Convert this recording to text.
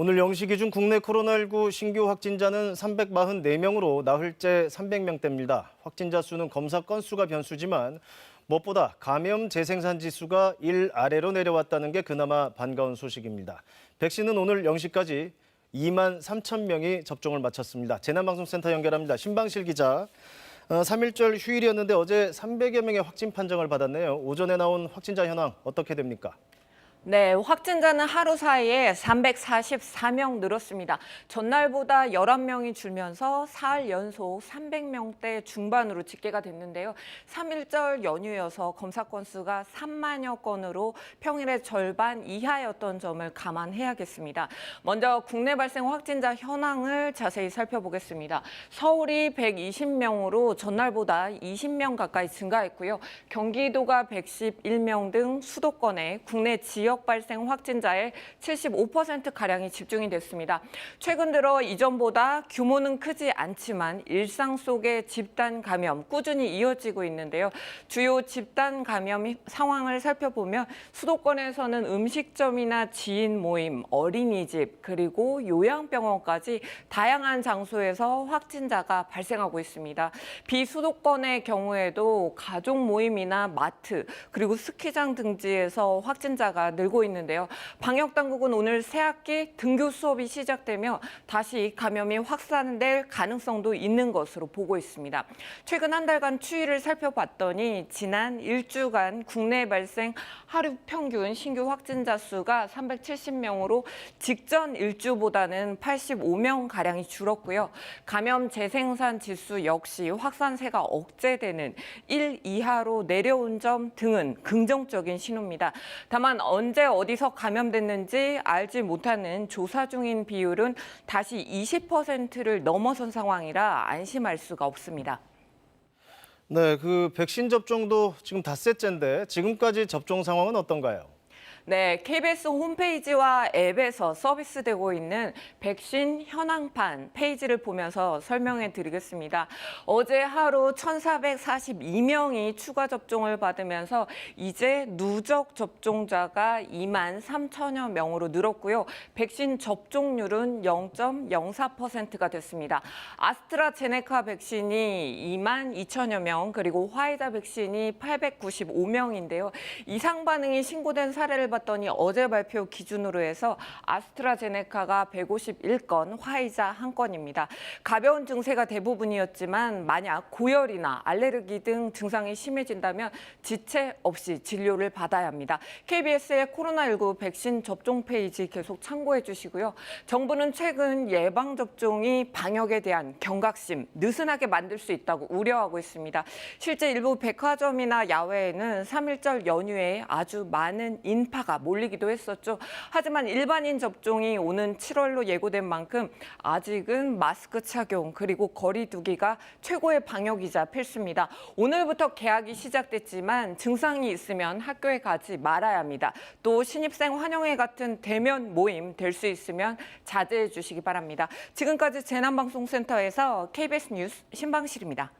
오늘 0시 기준 국내 코로나19 신규 확진자는 344명으로 나흘째 300명대입니다. 확진자 수는 검사 건수가 변수지만 무엇보다 감염 재생산 지수가 1 아래로 내려왔다는 게 그나마 반가운 소식입니다. 백신은 오늘 0시까지 2만 3천 명이 접종을 마쳤습니다. 재난방송센터 연결합니다. 신방실 기자. 3일절 휴일이었는데 어제 300여 명의 확진 판정을 받았네요. 오전에 나온 확진자 현황 어떻게 됩니까? 네, 확진자는 하루 사이에 344명 늘었습니다. 전날보다 11명이 줄면서 사흘 연속 300명대 중반으로 집계가 됐는데요. 3일절 연휴여서 검사 건수가 3만여 건으로 평일의 절반 이하였던 점을 감안해야겠습니다. 먼저 국내 발생 확진자 현황을 자세히 살펴보겠습니다. 서울이 120명으로 전날보다 20명 가까이 증가했고요. 경기도가 111명 등 수도권에 국내 지역 발생 확진자의 75%가량이 집중이 됐습니다. 최근 들어 이전보다 규모는 크지 않지만 일상 속의 집단 감염 꾸준히 이어지고 있는데요. 주요 집단 감염 상황을 살펴보면 수도권에서는 음식점이나 지인 모임, 어린이집, 그리고 요양병원까지 다양한 장소에서 확진자가 발생하고 있습니다. 비수도권의 경우에도 가족 모임이나 마트, 그리고 스키장 등지에서 확진자가 늘고 있는데요. 방역당국은 오늘 새학기 등교 수업이 시작되며 다시 감염이 확산될 가능성도 있는 것으로 보고 있습니다. 최근 한 달간 추이를 살펴봤더니 지난 일주간 국내 발생 하루 평균 신규 확진자 수가 370명으로 직전 일주보다는 85명가량이 줄었고요. 감염 재생산 지수 역시 확산세가 억제되는 1 이하로 내려온 점 등은 긍정적인 신호입니다. 다만 언제 어디서 감염됐는지 알지 못하는 조사 중인 비율은 다시 20%를 넘어선 상황이라 안심할 수가 없습니다. 네, 백신 접종도 지금 닷새째인데 지금까지 접종 상황은 어떤가요? 네, KBS 홈페이지와 앱에서 서비스되고 있는 백신 현황판 페이지를 보면서 설명해 드리겠습니다. 어제 하루 1,442명이 추가 접종을 받으면서 이제 누적 접종자가 2만 3천여 명으로 늘었고요. 백신 접종률은 0.04%가 됐습니다. 아스트라제네카 백신이 2만 2천여 명, 그리고 화이자 백신이 895명인데요. 이상 반응이 신고된 사례를 봤더니 어제 발표 기준으로 해서 아스트라제네카가 151건, 화이자 1건입니다. 가벼운 증세가 대부분이었지만 만약 고열이나 알레르기 등 증상이 심해진다면 지체 없이 진료를 받아야 합니다. KBS의 코로나19 백신 접종 페이지 계속 참고해 주시고요. 정부는 최근 예방접종이 방역에 대한 경각심 느슨하게 만들 수 있다고 우려하고 있습니다. 실제 일부 백화점이나 야외에는 3일절 연휴에 아주 많은 인파가 몰리기도 했었죠. 하지만 일반인 접종이 오는 7월로 예고된 만큼 아직은 마스크 착용 그리고 거리 두기가 최고의 방역이자 필수입니다. 오늘부터 개학이 시작됐지만 증상이 있으면 학교에 가지 말아야 합니다. 또 신입생 환영회 같은 대면 모임 될 수 있으면 자제해 주시기 바랍니다. 지금까지 재난방송센터에서 KBS 뉴스 신방실입니다.